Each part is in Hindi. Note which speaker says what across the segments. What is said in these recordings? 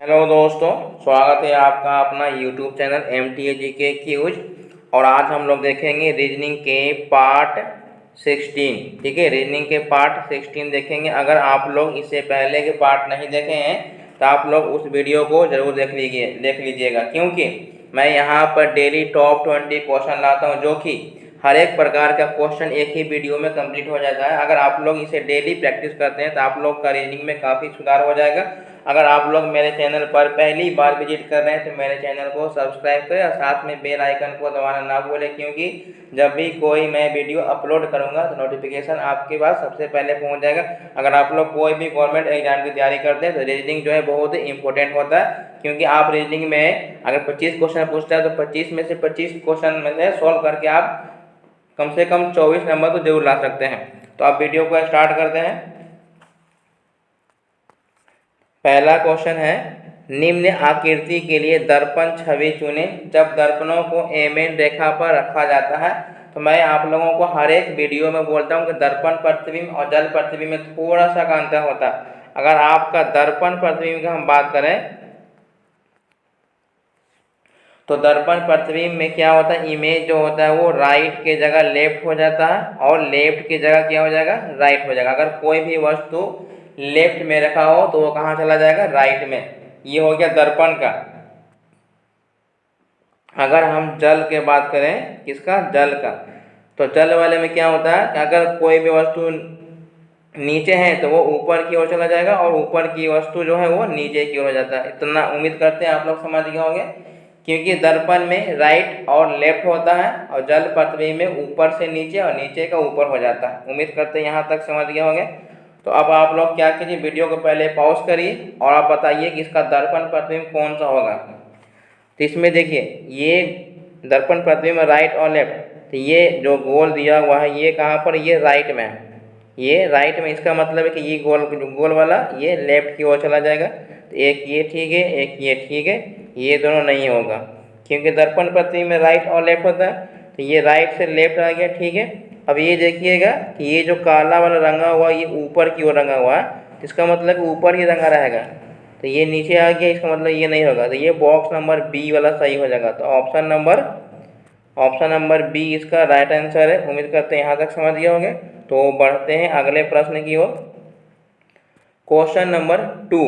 Speaker 1: हेलो दोस्तों, स्वागत है आपका अपना YouTube channel MTA GK quiz. और आज हम लोग देखेंगे रीजनिंग के पार्ट 16। ठीक है, रीजनिंग के पार्ट 16 देखेंगे। अगर आप लोग इससे पहले के पार्ट नहीं देखे हैं तो आप लोग उस वीडियो को ज़रूर देख लीजिएगा, क्योंकि मैं यहाँ पर डेली टॉप 20 क्वेश्चन लाता हूँ, जो कि हर एक प्रकार का क्वेश्चन एक ही वीडियो में कंप्लीट हो जाता है। अगर आप लोग इसे डेली प्रैक्टिस करते हैं तो आप लोग का रीजनिंग में काफ़ी सुधार हो जाएगा। अगर आप लोग मेरे चैनल पर पहली बार विजिट कर रहे हैं तो मेरे चैनल को सब्सक्राइब करें और साथ में बेल आइकन को दबाना ना भूलें, क्योंकि जब भी कोई मैं वीडियो अपलोड करूंगा तो नोटिफिकेशन आपके पास सबसे पहले पहुंच जाएगा। अगर आप लोग कोई भी गवर्नमेंट एग्जाम की तैयारी करते हैं तो रीजनिंग जो है बहुत ही इंपॉर्टेंट होता है, क्योंकि आप रीजनिंग में अगर 25 क्वेश्चन पूछता है तो 25 में से 25 क्वेश्चन में से सॉल्व करके आप कम से कम 24 नंबर तो जरूर ला सकते हैं। तो आप वीडियो को स्टार्ट करते हैं। पहला क्वेश्चन है, निम्न आकृति के लिए दर्पण छवि चुनें। जब दर्पणों को एमएन रेखा पर रखा जाता है तो मैं आप लोगों को हर एक वीडियो में बोलता हूं कि दर्पण प्रतिबिंब और जल प्रतिबिंब में थोड़ा सा का अंतर होता है। अगर आपका दर्पण प्रतिबिंब की हम बात करें तो दर्पण प्रतिबिंब में क्या होता है, इमेज जो होता है वो राइट के जगह लेफ्ट हो जाता है और लेफ्ट की जगह क्या हो जाएगा, राइट हो जाएगा। अगर कोई भी वस्तु लेफ्ट में रखा हो तो वो कहाँ चला जाएगा, राइट में। ये हो गया दर्पण का। अगर हम जल के बात करें, किसका, जल का, तो जल वाले में क्या होता है कि अगर कोई भी वस्तु नीचे है तो वो ऊपर की ओर चला जाएगा और ऊपर की वस्तु जो है वो नीचे की ओर हो जाता है। इतना उम्मीद करते हैं आप लोग समझ गए होंगे, क्योंकि दर्पण में राइट और लेफ्ट होता है और जल प्रतिबिंब में ऊपर से नीचे और नीचे का ऊपर हो जाता है। उम्मीद करते हैं यहाँ तक समझ गए होंगे। तो अब आप लोग क्या कीजिए, वीडियो को पहले पॉज करिए और आप बताइए कि इसका दर्पण प्रतिबिंब कौन सा होगा। तो इसमें देखिए, ये दर्पण प्रतिबिंब राइट और लेफ्ट, तो ये जो गोल दिया हुआ है ये कहाँ पर, ये राइट में है, ये राइट में। इसका मतलब है कि ये गोल वाला ये लेफ्ट की ओर चला जाएगा। तो एक ये ठीक है, एक ये ठीक है, ये दोनों नहीं होगा, क्योंकि दर्पण प्रतिबिंब में राइट और लेफ्ट होता है। तो ये राइट से लेफ्ट आ गया, ठीक है। अब ये देखिएगा कि ये जो काला वाला रंगा हुआ ये ऊपर की ओर रंगा हुआ है, इसका मतलब ऊपर ही रंगा रहेगा। तो ये नीचे आ गया, इसका मतलब ये नहीं होगा। तो ये बॉक्स नंबर बी वाला सही हो जाएगा। तो ऑप्शन नंबर बी इसका राइट आंसर है। उम्मीद करते हैं यहाँ तक समझ गए होंगे। तो बढ़ते हैं अगले प्रश्न की ओर। क्वेश्चन नंबर 2,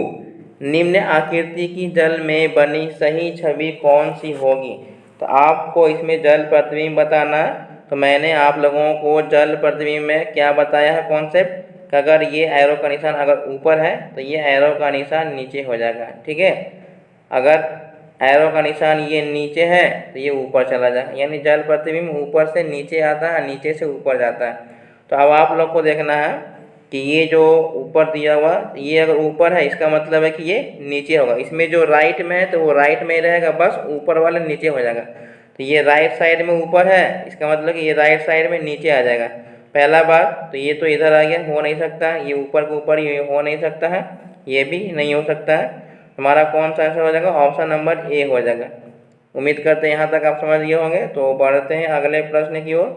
Speaker 1: निम्न आकृति की जल में बनी सही छवि कौन सी होगी। तो आपको इसमें जल प्रतिबिंब बताना है। तो मैंने आप लोगों को जल प्रतिबिंब में क्या बताया है कॉन्सेप्ट, कि अगर ये एरो का निशान अगर ऊपर है तो ये एरो का निशान नीचे हो जाएगा, ठीक है। अगर एरो का निशान ये नीचे है तो ये ऊपर चला जाए, यानी जल प्रतिबिंब ऊपर से नीचे आता है, नीचे से ऊपर जाता है। तो अब आप लोग को देखना है कि ये जो ऊपर दिया हुआ ये अगर ऊपर है इसका मतलब है कि ये नीचे होगा। इसमें जो राइट में है तो वो राइट में ही रहेगा, बस ऊपर वाला नीचे हो जाएगा। तो ये राइट साइड में ऊपर है, इसका मतलब कि ये राइट साइड में नीचे आ जाएगा। पहला बात तो ये तो इधर आ गया, हो नहीं सकता, ये ऊपर के ऊपर ये हो नहीं सकता है, ये भी नहीं हो सकता है। हमारा कौन सा आंसर हो जाएगा, ऑप्शन नंबर ए हो जाएगा। उम्मीद करते हैं यहाँ तक आप समझ गए होंगे। तो बढ़ते हैं अगले प्रश्न की ओर।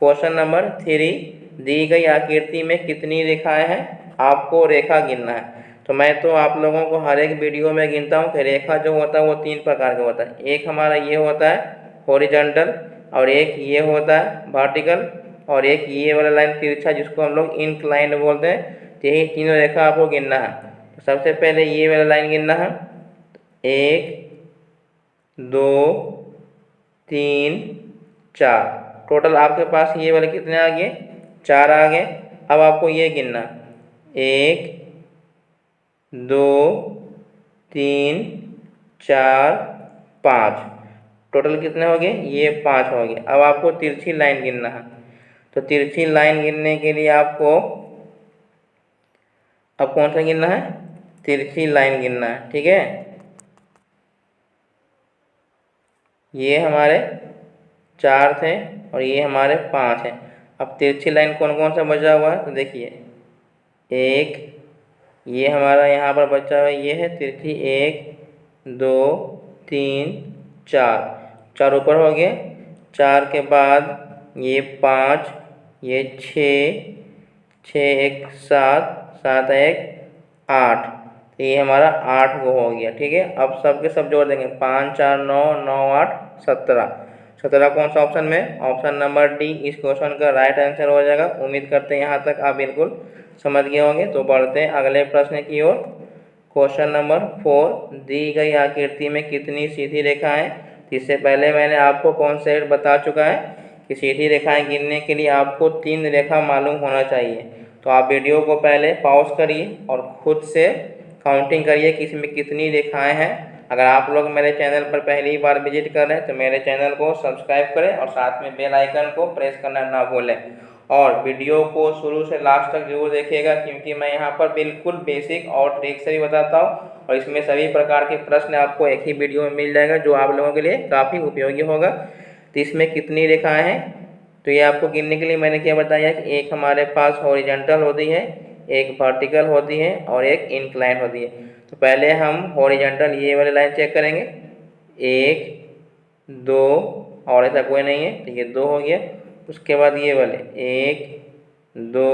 Speaker 1: क्वेश्चन नंबर 3, दी गई आकृति में कितनी रेखाएं हैं, आपको रेखा गिनना है। तो मैं तो आप लोगों को हर एक वीडियो में गिनता हूँ कि रेखा जो होता है वो 3 प्रकार का होता है। एक हमारा ये होता है हॉरिजॉन्टल, और एक ये होता है वर्टिकल, और एक ये वाला लाइन तिरछा जिसको हम लोग इंक्लाइंड बोलते हैं। तो यही तीनों रेखा आपको गिनना है। तो सबसे पहले ये वाला लाइन गिनना है, 1 2 3 4। टोटल आपके पास ये वाले कितने आ गए, 4 आ गए। अब आपको ये गिनना, 1 2 3 4 5, टोटल कितने हो गए, ये 5 हो गए। अब आपको तिरछी लाइन गिनना है। तो तिरछी लाइन गिनने के लिए आपको अब कौन सा गिनना है, तिरछी लाइन गिनना है, ठीक है। ये हमारे 4 थे और ये हमारे 5 हैं। अब तिरछी लाइन कौन कौन सा बचा हुआ है, तो देखिए, एक ये हमारा यहाँ पर बचा हुआ ये है तिरछी, 1 2 3 4, 4 ऊपर हो गए। 4 के बाद ये 5, ये 6, 6 1 7, 7 1 8, तो ये हमारा 8 गो हो गया। ठीक है, अब सबके सब जोड़ देंगे, 5 4 9 9 8 17। 17 कौन सा ऑप्शन में? ऑप्शन नंबर डी इस क्वेश्चन का राइट आंसर हो जाएगा। उम्मीद करते हैं यहाँ तक आप बिल्कुल समझ गए होंगे। तो बढ़ते हैं अगले प्रश्न की ओर। क्वेश्चन नंबर 4, दी गई आकृति में कितनी सीधी रेखाएं? इससे पहले मैंने आपको कॉन्सेप्ट बता चुका है कि सीधी रेखाएं गिनने के लिए आपको 3 रेखा मालूम होना चाहिए। तो आप वीडियो को पहले पॉज करिए और खुद से काउंटिंग करिए कि इसमें कितनी रेखाएं हैं। अगर आप लोग मेरे चैनल पर पहली बार विजिट कर रहे हैं तो मेरे चैनल को सब्सक्राइब करें और साथ में बेल आइकन को प्रेस करना ना भूलें, और वीडियो को शुरू से लास्ट तक जरूर देखिएगा, क्योंकि मैं यहाँ पर बिल्कुल बेसिक और ट्रिक से भी बताता हूँ, और इसमें सभी प्रकार के प्रश्न आपको एक ही वीडियो में मिल जाएगा जो आप लोगों के लिए काफ़ी उपयोगी होगा। तो इसमें कितनी रेखाएं हैं? तो ये आपको गिनने के लिए मैंने क्या बताया कि एक हमारे पास हॉरिजॉन्टल होती है, एक वर्टिकल होती है और एक इंक्लाइन होती है। तो पहले हम हॉरिजॉन्टल ये वाले लाइन चेक करेंगे, 1 2 और ऐसा कोई नहीं है, तो ये 2 हो गया। उसके बाद ये वाले 1 2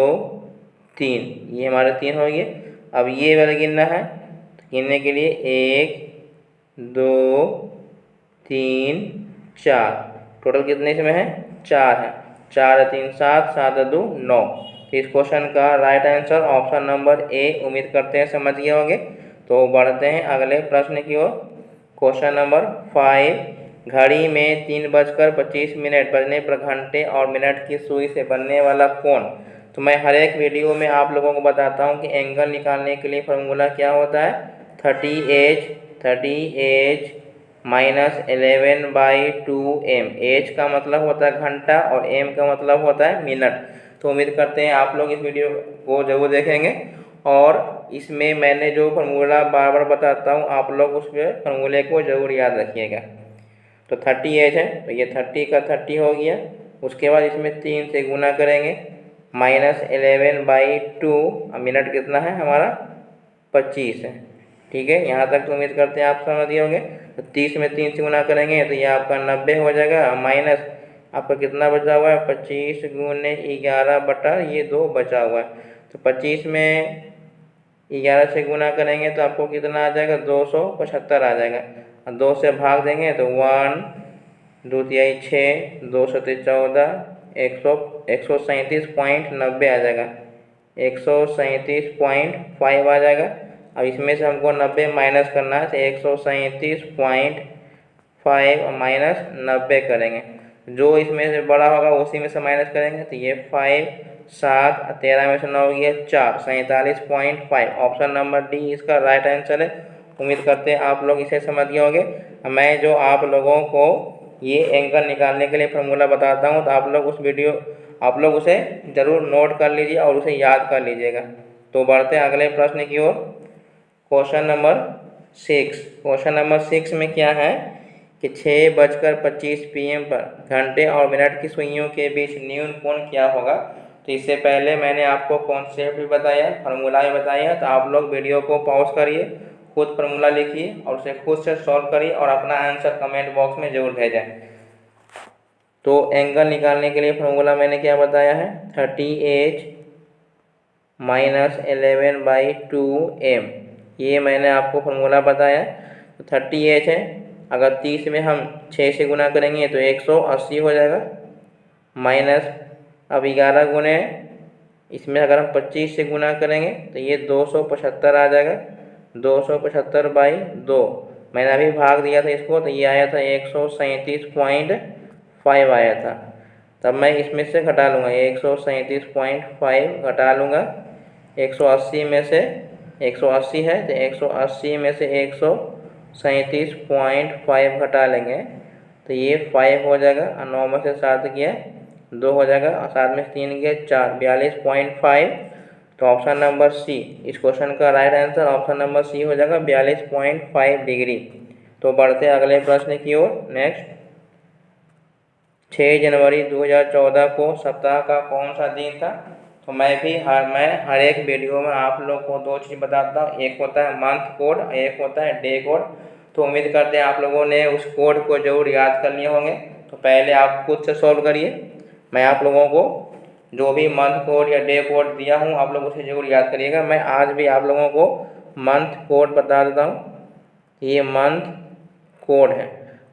Speaker 1: 3, ये हमारे 3 हो गए। अब ये वाले गिनना है, तो गिनने के लिए 1 2 3 4, टोटल कितने इसमें है? 4 है। 4 3 7 7 2 9। तो इस क्वेश्चन का right answer option number A. उम्मीद करते हैं समझ गए होंगे। तो बढ़ते हैं अगले प्रश्न की ओर। क्वेश्चन नंबर 5, घड़ी में 3:25 बजने पर घंटे और मिनट की सुई से बनने वाला कोण। तो मैं हर एक वीडियो में आप लोगों को बताता हूँ कि एंगल निकालने के लिए फॉर्मूला क्या होता है। 30h minus 11/2m। एच का मतलब होता है घंटा और एम का मतलब होता है मिनट। तो उम्मीद करते हैं आप लोग इस वीडियो को जरूर देखेंगे, और इसमें मैंने जो फार्मूला बार बार बताता हूँ आप लोग उस फार्मूले को ज़रूर याद रखिएगा। तो 30h है, तो ये 30 का 30 हो गया। उसके बाद इसमें 3 से गुना करेंगे, माइनस 11/2, मिनट कितना है हमारा? 25 है। ठीक है, यहाँ तक तो उम्मीद करते हैं आप समझ दिए होंगे। तो 30 में 3 से गुना करेंगे तो ये आपका 90 हो जाएगा, माइनस आपका कितना बचा हुआ है? 25 गुने 11 बटा ये 2 बचा हुआ है। तो 25 में 11 से गुना करेंगे तो आपको कितना आ जाएगा? 275 आ जाएगा। और 2 से भाग देंगे तो 1 2 तिहाई 6, 2 सते 14, 137.90 आ जाएगा, 137.5 आ जाएगा। अब इसमें से हमको 90 माइनस करना है, तो 137.5 माइनस 90 करेंगे, जो इसमें से बड़ा होगा उसी में से माइनस करेंगे। तो ये 5 7 13 में से 9 गया 4, 47.5। ऑप्शन नंबर डी इसका राइट आंसर है। उम्मीद करते हैं आप लोग इसे समझ गए होंगे। मैं जो आप लोगों को ये एंगल निकालने के लिए फॉर्मूला बताता हूँ तो आप लोग उसे ज़रूर नोट कर लीजिए और उसे याद कर लीजिएगा। तो बढ़ते हैं अगले प्रश्न की ओर। Question number 6। क्वेश्चन नंबर 6 में क्या है कि 6:25 PM पर घंटे और मिनट की सुइयों के बीच न्यून कोण क्या होगा। तो इससे पहले मैंने आपको कॉन्सेप्ट भी बताया, फार्मूला भी बताया। तो आप लोग वीडियो को पॉज करिए, खुद फार्मूला लिखिए और उसे खुद से सॉल्व करिए और अपना आंसर कमेंट बॉक्स में ज़रूर भेजें। तो एंगल निकालने के लिए फार्मूला मैंने क्या बताया है? 30h माइनस 11/2m, ये मैंने आपको फार्मूला बताया। तो 30h है, अगर 30 में हम 6 से गुना करेंगे तो 180 हो जाएगा, माइनस अब 11 गुने इसमें अगर हम 25 से गुना करेंगे तो ये 275 आ जाएगा, 275/2। मैंने अभी भाग दिया था इसको, तो ये आया था 137.5 आया था। तब मैं इसमें से घटा लूँगा, 137.5 घटा लूँगा 180 में से, 180 है तो 180 में से 137.5 घटा लेंगे तो ये 5 हो जाएगा, और 9 में से 7 गया 2 हो जाएगा, और 7 में से 3 गया 4, 42.5। तो ऑप्शन नंबर सी इस क्वेश्चन का right answer option number C हो जाएगा, 42.5 डिग्री। तो बढ़ते अगले प्रश्न की ओर। नेक्स्ट, 6 जनवरी 2014 को सप्ताह का कौन सा दिन था। तो मैं हर एक वीडियो में आप लोग को 2 चीज़ बताता हूँ, एक होता है मंथ कोड, एक होता है डे कोड। तो उम्मीद करते हैं आप लोगों ने उस कोड को जरूर याद कर लिए होंगे। तो पहले आप खुद से सॉल्व करिए, मैं आप लोगों को जो भी मंथ कोड या डे कोड दिया हूँ आप लोग उसे जरूर याद करिएगा। मैं आज भी आप लोगों को मंथ कोड बता देता हूँ। ये मंथ कोड है।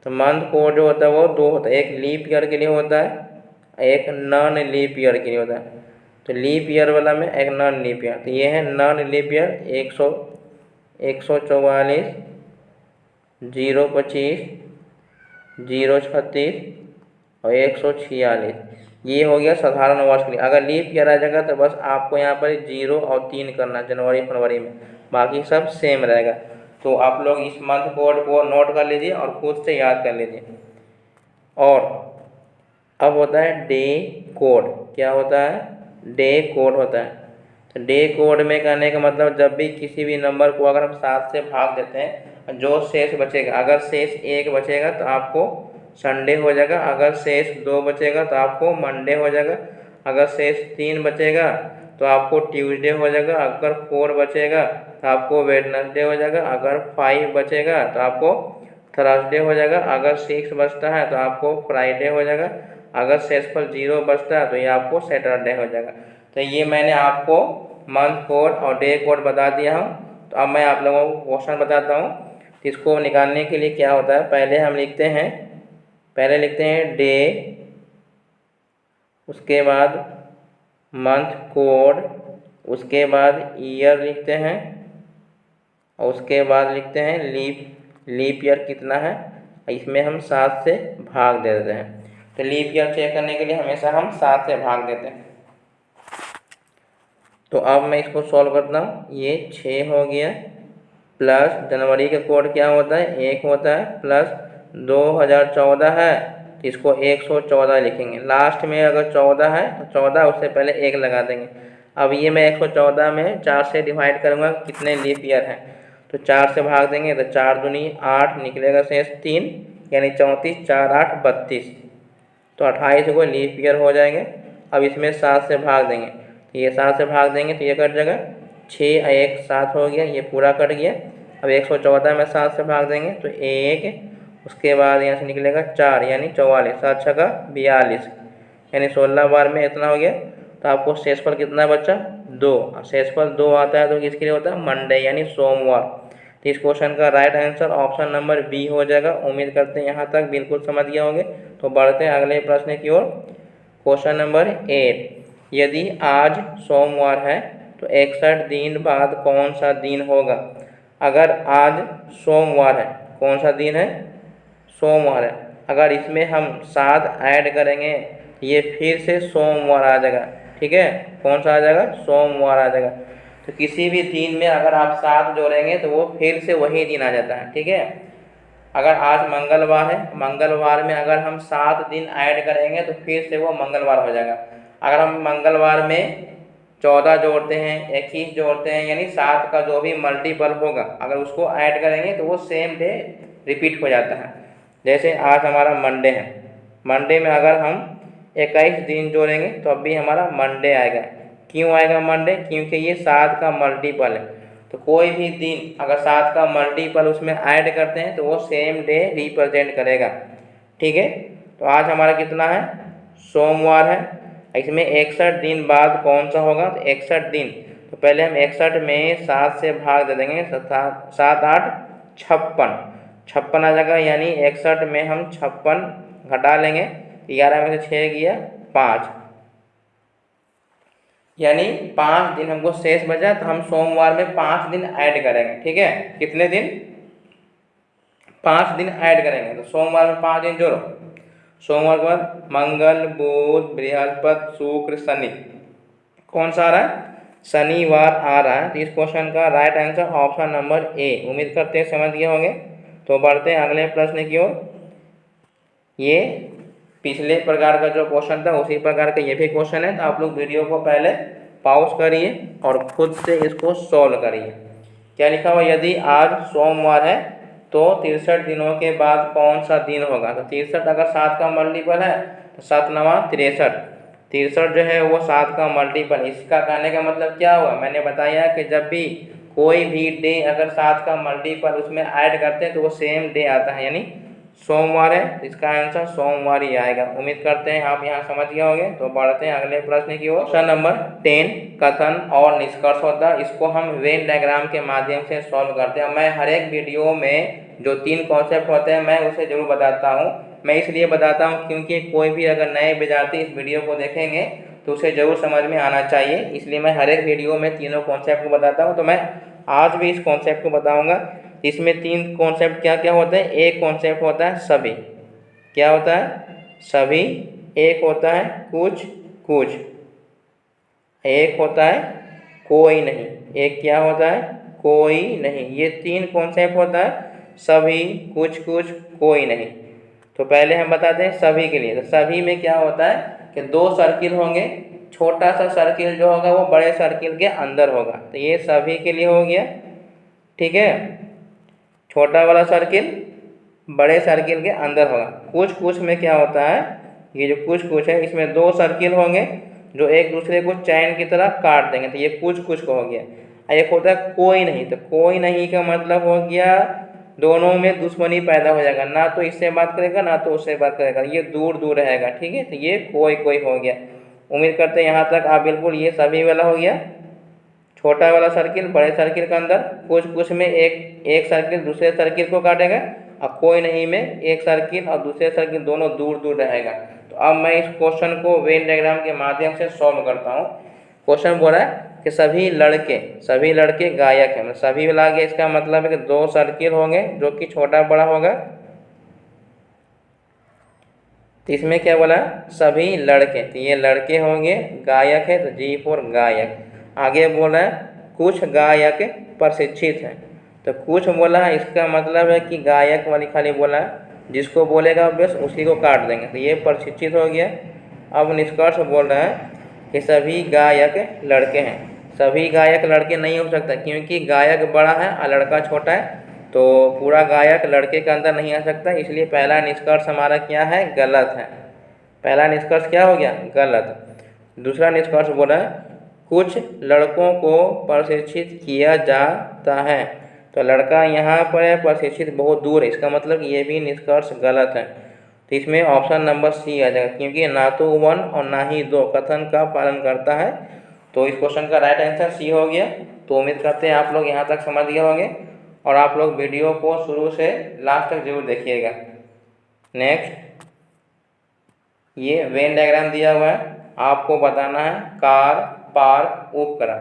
Speaker 1: तो मंथ कोड जो होता है वो दो होता है, एक लीप ईयर के लिए होता है, एक नॉन लीप ईयर के लिए होता है। तो लीप ईयर वाला में एक नॉन लीप ईयर, तो ये है नॉन लीप ईयर 144, 025, 036 और 146। ये हो गया साधारण वर्ष के लिए। अगर लीप ईयर आ जाएगा तो बस आपको यहाँ पर 0 और 3 करना जनवरी फरवरी में, बाकी सब सेम रहेगा। तो आप लोग इस मंथ कोड को नोट कर लीजिए और खुद से याद कर लीजिए। और अब होता है डे कोड। क्या होता है? डे कोड होता है। तो डे कोड में कहने का मतलब जब भी किसी भी नंबर को अगर हम 7 से भाग देते हैं, जो शेष बचेगा, अगर शेष 1 बचेगा तो आपको संडे हो जाएगा, अगर शेष 2 बचेगा तो आपको मंडे हो जाएगा, अगर शेष 3 बचेगा तो आपको ट्यूसडे हो जाएगा, अगर 4 बचेगा तो आपको वेडनेसडे हो जाएगा, अगर 5 बचेगा तो आपको थर्सडे हो जाएगा, अगर 6 बचता है तो आपको फ्राइडे हो जाएगा, अगर शेषफल 0 बचता है तो ये आपको सैटरडे हो जाएगा। तो ये मैंने आपको मंथ कोड और डे कोड बता दिया हूँ। तो अब मैं आप लोगों को क्वेश्चन बताता हूँ। इसको निकालने के लिए क्या होता है, पहले हम लिखते हैं डे, उसके बाद मंथ कोड, उसके बाद ईयर लिखते हैं और उसके बाद लिखते हैं लीप ईयर कितना है, इसमें हम 7 से भाग दे देते हैं। तो लीप ईयर चेक करने के लिए हमेशा हम 7 से भाग देते हैं। तो अब मैं इसको सॉल्व करता हूँ। ये 6 हो गया, प्लस जनवरी का कोड क्या होता है, 1 होता है, प्लस 2014 है तो इसको 114 लिखेंगे। लास्ट में अगर 14 है तो 14 उससे पहले 1 लगा देंगे। अब ये मैं 114 में 4 से डिवाइड करूँगा, कितने लीप ईयर हैं तो 4 से भाग देंगे तो 4 दूनी 8, निकलेगा शेष 3, यानी 34, 4 8 32, तो 28 को लीप ईयर हो जाएंगे। अब इसमें 7 से भाग देंगे, तो ये 7 से भाग देंगे तो ये कट जाएगा, 6 और 1 7 हो गया, ये पूरा कट गया। अब 114 में 7 से भाग देंगे तो 1, उसके बाद यहाँ से निकलेगा 4, यानी 44, 7 छक्का 42, यानी 16 बार में इतना हो गया। तो आपको शेषफल कितना बचा, 2। शेषफल 2 आता है तो किसके लिए होता है, मंडे यानी सोमवार। तो इस क्वेश्चन का right answer option number B हो जाएगा। उम्मीद करते हैं यहाँ तक बिल्कुल समझ गए होंगे। तो बढ़ते हैं अगले प्रश्न की ओर। क्वेश्चन नंबर 8, यदि आज सोमवार है तो 61 दिन बाद कौन सा दिन होगा। अगर आज सोमवार है, कौन सा दिन है, सोमवार है, अगर इसमें हम 7 ऐड करेंगे ये फिर से सोमवार आ जाएगा। ठीक है, कौन सा आ जाएगा, सोमवार आ जाएगा। तो किसी भी दिन में अगर आप 7 जोड़ेंगे तो वो फिर से वही दिन आ जाता है। ठीक है, अगर आज मंगलवार है, मंगलवार में अगर हम 7 दिन ऐड करेंगे तो फिर से वो मंगलवार हो जाएगा। अगर हम मंगलवार में 14 जोड़ते हैं, 21 जोड़ते हैं, यानी 7 का जो भी मल्टीपल होगा अगर उसको ऐड करेंगे तो वो सेम डे रिपीट हो जाता है। जैसे आज हमारा मंडे है, मंडे में अगर हम 21 दिन जोड़ेंगे तो अब भी हमारा मंडे आएगा। क्यों आएगा मंडे, क्योंकि ये 7 का मल्टीपल है। तो कोई भी दिन अगर 7 का मल्टीपल उसमें ऐड करते हैं तो वो सेम डे रिप्रेजेंट करेगा। ठीक है, तो आज हमारा कितना है, सोमवार है। इसमें 61 दिन बाद कौन सा होगा, तो 61 दिन, तो पहले हम 61 में 7 से भाग दे देंगे, 7 8 56, 56 आ जाएगा, यानी 61 में हम 56 घटा लेंगे, 11 में से 6 गया 5, यानी 5 दिन हमको शेष बचा। तो हम सोमवार में 5 दिन ऐड करेंगे। ठीक है, कितने दिन, 5 दिन ऐड करेंगे। तो सोमवार में 5 दिन जोड़ो, सोमवार के बाद मंगल बुध बृहस्पति शुक्र शनि, कौन सा आ रहा है, शनिवार आ रहा है। तो इस क्वेश्चन का right answer option number A. उम्मीद करते हैं समझ गए होंगे। तो बढ़ते हैं अगले प्रश्न की ओर। ये पिछले प्रकार का जो क्वेश्चन था उसी प्रकार का ये भी क्वेश्चन है। तो आप लोग वीडियो को पहले पॉज करिए और खुद से इसको सॉल्व करिए। क्या लिखा हुआ, यदि आज सोमवार है तो 63 दिनों के बाद कौन सा दिन होगा। तो 63 अगर 7 का मल्टीपल है तो 7 9 63, 63 जो है वो 7 का मल्टीपल। इसका कहने का मतलब क्या हुआ, मैंने बताया कि जब भी कोई भी डे अगर 7 का मल्टीपल उसमें ऐड करते हैं तो वो सेम डे आता है, यानी सोमवार है, तो इसका आंसर सोमवार ही आएगा। उम्मीद करते हैं आप यहाँ समझ गए होंगे। तो बढ़ते हैं अगले प्रश्न की ओर। क्वेश्चन नंबर 10 कथन और निष्कर्ष होता है, इसको हम वेन डायग्राम के माध्यम से सॉल्व करते हैं। मैं हर एक वीडियो में जो 3 कॉन्सेप्ट होते हैं मैं उसे जरूर बताता हूँ। मैं इसलिए बताता हूँ क्योंकि कोई भी अगर नए विद्यार्थी इस वीडियो को देखेंगे तो उसे जरूर समझ में आना चाहिए, इसलिए मैं हर एक वीडियो में तीनों कॉन्सेप्ट को बताता हूँ। तो मैं आज भी इस कॉन्सेप्ट को बताऊँगा। इसमें 3 कॉन्सेप्ट क्या क्या होते हैं। एक कॉन्सेप्ट होता है सभी, क्या होता है सभी। एक होता है कुछ कुछ, एक होता है कोई नहीं। एक क्या होता है कोई नहीं। ये 3 कॉन्सेप्ट होता है सभी, कुछ कुछ, कोई नहीं। तो पहले हम बताते हैं सभी के लिए। तो सभी में क्या होता है कि 2 सर्किल होंगे, छोटा सा सर्किल जो होगा वो बड़े सर्किल के अंदर होगा। तो ये सभी के लिए हो गया, ठीक है। छोटा वाला सर्किल बड़े सर्किल के अंदर होगा। कुछ कुछ में क्या होता है, ये जो कुछ कुछ है इसमें 2 सर्किल होंगे जो एक दूसरे को चैन की तरह काट देंगे। तो ये कुछ कुछ का हो गया। एक होता है कोई नहीं। तो कोई नहीं का मतलब हो गया दोनों में दुश्मनी पैदा हो जाएगा, ना तो इससे बात करेगा ना तो उससे बात करेगा, ये दूर दूर रहेगा, ठीक है। तो ये कोई कोई हो गया। उम्मीद करते हैं यहाँ तक आप बिल्कुल ये सभी वाला हो गया। छोटा वाला सर्किल बड़े सर्किल के अंदर, कुछ कुछ में एक सर्किल दूसरे सर्किल को काटेगा, और कोई नहीं में एक सर्किल और दूसरे सर्किल दोनों दूर दूर रहेगा। तो अब मैं इस क्वेश्चन को वेन डायग्राम के माध्यम से सॉल्व करता हूँ। क्वेश्चन बोला है कि सभी लड़के गायक हैं। सभी वाला गया, इसका मतलब है कि 2 सर्किल होंगे जो कि छोटा बड़ा होगा। तो इसमें क्या बोला सभी लड़के, तो ये लड़के होंगे, गायक है तो जी फॉर गायक। आगे बोला है कुछ गायक प्रशिक्षित हैं। तो कुछ बोला है, इसका मतलब है कि गायक वाली खाली बोला है, जिसको बोलेगा बस उसी को काट देंगे। तो ये प्रशिक्षित हो गया। अब निष्कर्ष बोल रहा है कि सभी गायक लड़के हैं। सभी गायक लड़के नहीं हो सकता क्योंकि गायक बड़ा है और लड़का छोटा है, तो पूरा गायक लड़के के अंदर नहीं आ सकता। इसलिए पहला निष्कर्ष हमारा क्या है, गलत है। पहला निष्कर्ष क्या हो गया, गलत। दूसरा निष्कर्ष बोला है कुछ लड़कों को प्रशिक्षित किया जाता है। तो लड़का यहाँ पर है, प्रशिक्षित बहुत दूर है, इसका मतलब ये भी निष्कर्ष गलत है। तो इसमें ऑप्शन नंबर सी आ जाएगा, क्योंकि ना तो 1 और ना ही 2 कथन का पालन करता है। तो इस क्वेश्चन का राइट आंसर सी हो गया। तो उम्मीद करते हैं आप लोग यहाँ तक समझ गए होंगे, और आप लोग वीडियो को शुरू से लास्ट तक जरूर देखिएगा। नेक्स्ट, ये वेन डायग्राम दिया हुआ है, आपको बताना है कार, पार्क, उपकरण।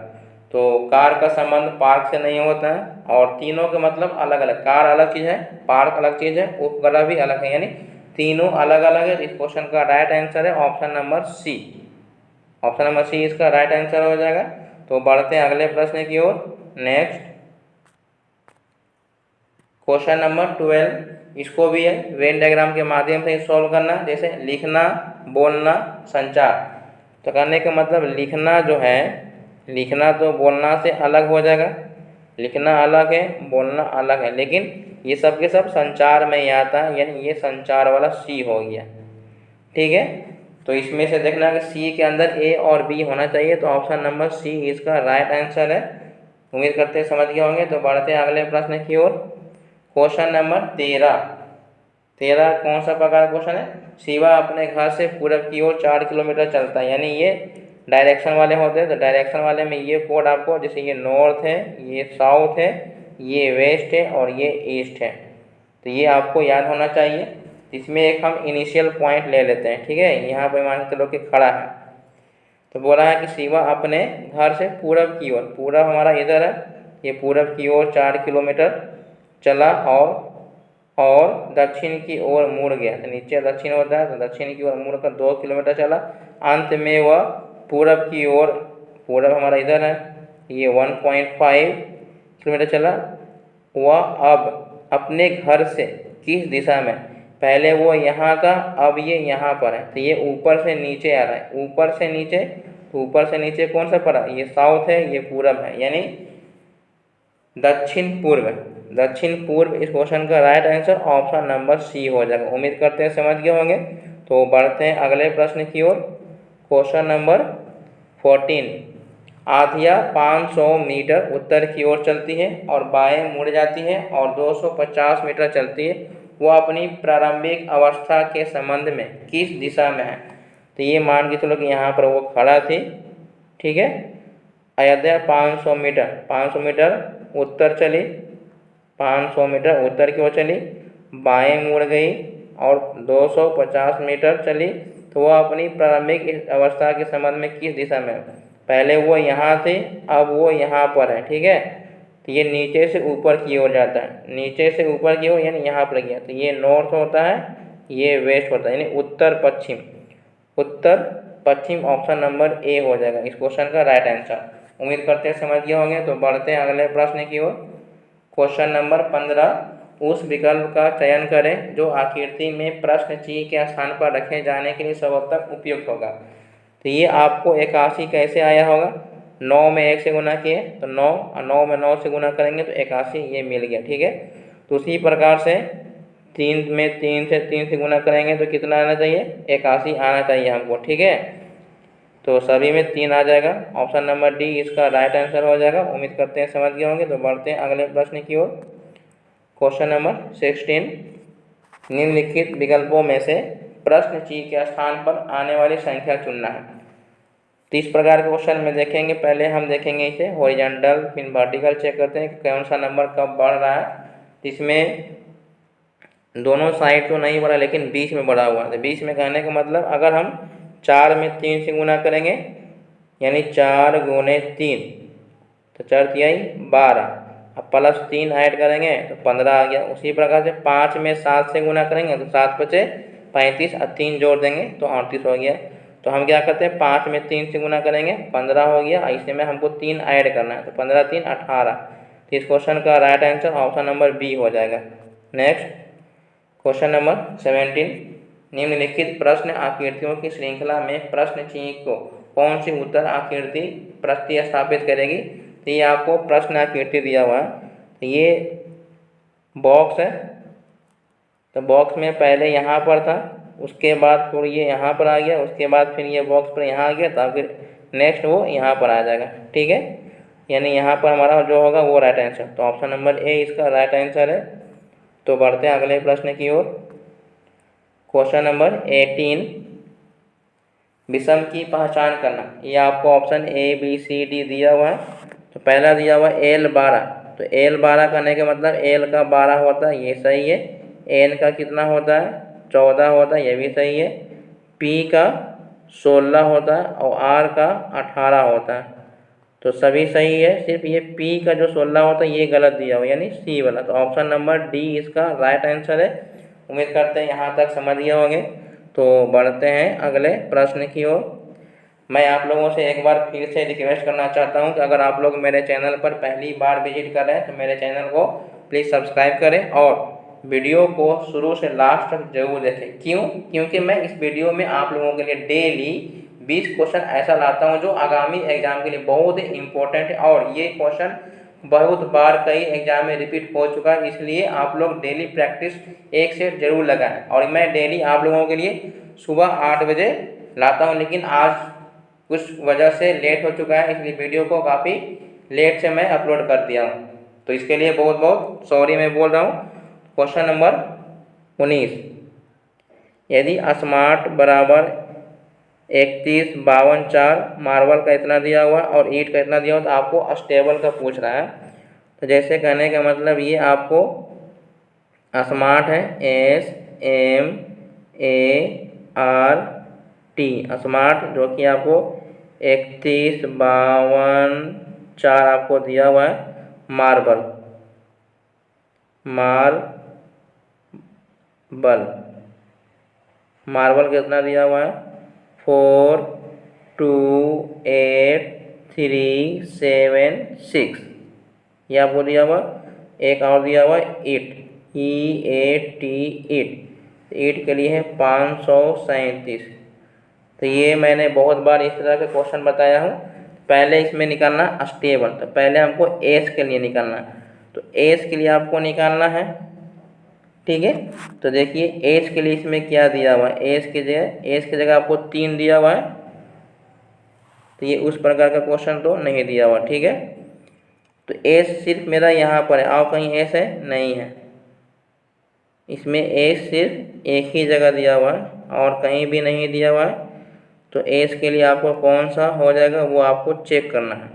Speaker 1: तो कार का संबंध पार्क से नहीं होता है, और तीनों के मतलब अलग अलग। कार अलग चीज़ है, पार्क अलग चीज़ है, उपकरण भी अलग है, यानी तीनों अलग अलग है। इस क्वेश्चन का राइट आंसर है option number C. Option number C इसका राइट आंसर हो जाएगा। तो बढ़ते हैं अगले प्रश्न की ओर। नेक्स्ट, क्वेश्चन नंबर 12, इसको भी है वेन डायग्राम के माध्यम से सॉल्व करना। जैसे लिखना, बोलना, संचार। तो करने का मतलब लिखना जो है, लिखना तो बोलना से अलग हो जाएगा। लिखना अलग है, बोलना अलग है, लेकिन ये सब के सब संचार में ही आता है, यानी ये संचार वाला सी हो गया, ठीक है। तो इसमें से देखना कि सी के अंदर ए और बी होना चाहिए। तो ऑप्शन नंबर सी इसका राइट आंसर है। उम्मीद करते हैं समझ गए होंगे। तो बढ़ते हैं अगले प्रश्न की ओर। क्वेश्चन नंबर 13 कौन सा प्रकार क्वेश्चन है। शिवा अपने घर से पूरब की ओर 4 किलोमीटर चलता है, यानी ये डायरेक्शन वाले होते हैं। तो डायरेक्शन वाले में ये कोड आपको, जैसे ये नॉर्थ है, ये साउथ है, ये वेस्ट है और ये ईस्ट है, तो ये आपको याद होना चाहिए। इसमें एक हम इनिशियल पॉइंट ले लेते हैं, ठीक है। यहाँ पर मान के चलो कि खड़ा है, तो बोला है कि शिवा अपने घर से पूरब की ओर, पूरब हमारा इधर है, ये पूरब की ओर 4 किलोमीटर चला और दक्षिण की ओर मुड़ गया। तो नीचे दक्षिण होता है, तो दक्षिण की ओर मुड़कर 2 किलोमीटर चला। अंत में वह पूरब की ओर, पूरब हमारा इधर है, ये 1.5 किलोमीटर चला। वह अब अपने घर से किस दिशा में, पहले वो यहाँ था, अब ये यहाँ पर है, तो ये ऊपर से नीचे आ रहा है। ऊपर से नीचे, तो ऊपर से नीचे कौन सा पड़ा, ये साउथ है, ये पूरब है, यानी दक्षिण पूर्व। दक्षिण पूर्व इस क्वेश्चन का right answer option number C हो जाएगा। उम्मीद करते हैं समझ गए होंगे। तो बढ़ते हैं अगले प्रश्न की ओर। क्वेश्चन नंबर 14, आधिया 500 मीटर उत्तर की ओर चलती है और बाएं मुड़ जाती है और 250 मीटर चलती है वो अपनी प्रारंभिक अवस्था के संबंध में किस दिशा में है। तो ये मान के चलो कि यहाँ पर वो खड़ा थी, ठीक है। अयोध्या 500 मीटर, 500 मीटर उत्तर चली, 500 मीटर उत्तर की ओर चली, बाएं मुड़ गई और 250 मीटर चली, तो वह अपनी प्रारंभिक अवस्था के संबंध में किस दिशा में है। पहले वो यहाँ थे, अब वो यहाँ पर है, ठीक है। तो ये नीचे से ऊपर की ओर जाता है, नीचे से ऊपर की ओर यानी यहाँ पर गया, तो ये नॉर्थ होता है, ये वेस्ट होता है, यानी उत्तर पश्चिम। उत्तर पश्चिम ऑप्शन नंबर ए हो जाएगा इस क्वेश्चन का राइट आंसर। उम्मीद करते हैं समझ गए होंगे। तो बढ़ते हैं अगले प्रश्न की ओर। क्वेश्चन नंबर 15, उस विकल्प का चयन करें जो आकृति में प्रश्न चिन्ह के स्थान पर रखे जाने के लिए सर्वोत्तम उपयुक्त होगा। तो ये आपको 81 कैसे आया होगा, 9 में 1 से गुना किए तो 9, और 9 में 9 से गुना करेंगे तो 81 ये मिल गया, ठीक है। तो उसी प्रकार से 3 में 3 से गुना करेंगे तो कितना आना चाहिए, 81 आना चाहिए हमको, ठीक है। तो सभी में 3 आ जाएगा, ऑप्शन नंबर डी इसका राइट आंसर हो जाएगा। उम्मीद करते हैं समझ गए होंगे। तो बढ़ते हैं अगले प्रश्न की ओर। क्वेश्चन नंबर 16, निम्नलिखित विकल्पों में से प्रश्न चिन्ह के स्थान पर आने वाली संख्या चुनना है। तो इस प्रकार के क्वेश्चन में देखेंगे, पहले हम देखेंगे इसे हॉरिजॉन्टल फिर वर्टिकल चेक करते हैं कि कौन सा नंबर कब बढ़ रहा है। इसमें दोनों साइड तो नहीं बढ़ा लेकिन बीच में बढ़ा हुआ है। बीच में कहने का मतलब अगर हम 4 में 3 से गुना करेंगे यानी 4 गुने 3 तो 4 तिहाई 12, अब प्लस 3 ऐड करेंगे तो 15 आ गया। उसी प्रकार से 5 में 7 से गुना करेंगे तो 7 बचे 35 और 3 जोड़ देंगे तो 38 हो गया। तो हम क्या करते हैं, 5 में 3 से गुना करेंगे 15 हो गया, इसी में हमको 3 ऐड करना है तो 15 3 18। तो इस क्वेश्चन का right answer option number B हो जाएगा। नेक्स्ट क्वेश्चन नंबर 17, निम्नलिखित प्रश्न आकृतियों की श्रृंखला में प्रश्न चिन्ह को कौन सी उत्तर आकृति प्रतिस्थापित करेगी। तो ये आपको प्रश्न आकृति दिया हुआ है, तो ये बॉक्स है, तो बॉक्स में पहले यहाँ पर था, उसके बाद फिर ये यहाँ पर आ गया, उसके बाद फिर ये बॉक्स पर यहाँ आ गया, तो फिर नेक्स्ट वो यहाँ पर आ जाएगा, ठीक है। यानी यहाँ पर हमारा जो होगा वो राइट आंसर, तो ऑप्शन नंबर ए इसका राइट आंसर है। तो बढ़ते हैं अगले प्रश्न की ओर। क्वेश्चन नंबर 18, विषम की पहचान करना। ये आपको option A B C D दिया हुआ है। तो पहला दिया हुआ L 12, तो L 12 करने के मतलब L का 12 होता है, ये सही है। N का कितना होता है, 14 होता है, ये भी सही है। P का 16 होता है और R का 18 होता है, तो सभी सही है। सिर्फ ये P का जो 16 होता है ये गलत दिया हुआ यानी सी वाला, तो ऑप्शन नंबर डी इसका राइट आंसर है। उम्मीद करते हैं यहाँ तक समझ गए होंगे। तो बढ़ते हैं अगले प्रश्न की ओर। मैं आप लोगों से एक बार फिर से रिक्वेस्ट करना चाहता हूं कि अगर आप लोग मेरे चैनल पर पहली बार विजिट कर रहे हैं तो मेरे चैनल को प्लीज़ सब्सक्राइब करें और वीडियो को शुरू से लास्ट तक जरूर देखें। क्यों? क्योंकि मैं इस वीडियो में आप लोगों के लिए डेली 20 क्वेश्चन ऐसा लाता हूं जो आगामी एग्जाम के लिए बहुत ही इम्पोर्टेंट है, और ये क्वेश्चन बहुत बार कई एग्जाम में रिपीट हो चुका है, इसलिए आप लोग डेली प्रैक्टिस एक से जरूर लगाएं। और मैं डेली आप लोगों के लिए सुबह 8 बजे लाता हूँ, लेकिन आज कुछ वजह से लेट हो चुका है, इसलिए वीडियो को काफ़ी लेट से मैं अपलोड कर दिया हूँ, तो इसके लिए बहुत बहुत सॉरी मैं बोल रहा हूँ। क्वेश्चन नंबर 19, यदि स्मार्ट बराबर 31 52 4 मार्बल का इतना दिया हुआ और ईंट का इतना दिया हुआ, तो आपको स्टेबल का पूछ रहा है। तो जैसे कहने का मतलब ये आपको स्मार्ट है SMART, स्मार्ट जो कि आपको 31 52 4 आपको दिया हुआ है। मार्बल कितना दिया हुआ है, 4 2 8 3 7 6, ये आपको दिया हुआ। एक और दिया हुआ ईट, EAT ईट के लिए है 537। तो ये मैंने बहुत बार इस तरह के क्वेश्चन बताया हूँ। पहले इसमें निकालना स्टेबल, तो पहले हमको एस के लिए निकालना है, तो एस के लिए आपको निकालना है, ठीक है। तो देखिए एस के लिए इसमें क्या दिया हुआ है, एस की जगह आपको 3 दिया हुआ है, तो ये उस प्रकार का क्वेश्चन तो नहीं दिया हुआ, ठीक है। तो एस सिर्फ मेरा यहाँ पर है और कहीं एस है नहीं है, इसमें एज सिर्फ एक ही जगह दिया हुआ है और कहीं भी नहीं दिया हुआ है। तो एज के लिए आपको कौन सा हो जाएगा वो आपको चेक करना है।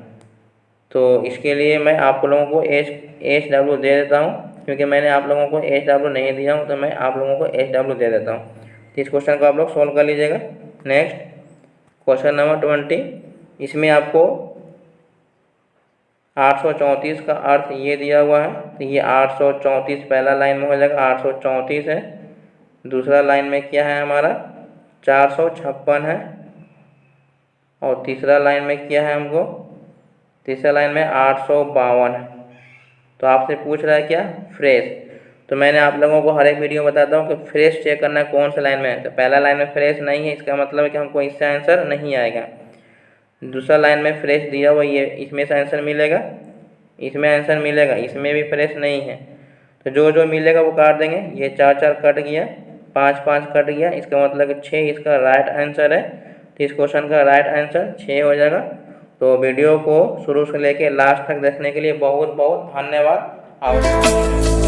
Speaker 1: तो इसके लिए मैं आप लोगों को एच डब्ल्यू दे देता हूँ, क्योंकि मैंने आप लोगों को एच डब्ल्यू नहीं दिया हूँ, तो मैं आप लोगों को एच डब्ल्यू दे देता हूँ। तो इस क्वेश्चन को आप लोग सॉल्व कर लीजिएगा। नेक्स्ट क्वेश्चन नंबर 20, इसमें आपको 834 का अर्थ ये दिया हुआ है। तो ये 834 पहला लाइन में हो जाएगा, 834 है। दूसरा लाइन में क्या है हमारा 456 है। और तीसरा लाइन में क्या है हमको, तीसरा लाइन में 852 है। तो आपसे पूछ रहा है क्या, फ्रेश। तो मैंने आप लोगों को हर एक वीडियो में बताता हूँ कि फ्रेश चेक करना है कौन सा लाइन में है। तो पहला लाइन में फ्रेश नहीं है, इसका मतलब है कि हमको इससे आंसर नहीं आएगा। दूसरा लाइन में फ्रेश दिया हुआ, ये इसमें से आंसर मिलेगा, इसमें आंसर मिलेगा, इसमें भी फ्रेश नहीं है। तो जो जो मिलेगा वो काट देंगे। ये 4 4 कट गया, 5 5 कट गया, इसका मतलब कि 6 इसका राइट आंसर है। तो इस क्वेश्चन का राइट आंसर 6 हो जाएगा। तो वीडियो को शुरू से लेके लास्ट तक देखने के लिए बहुत बहुत धन्यवाद।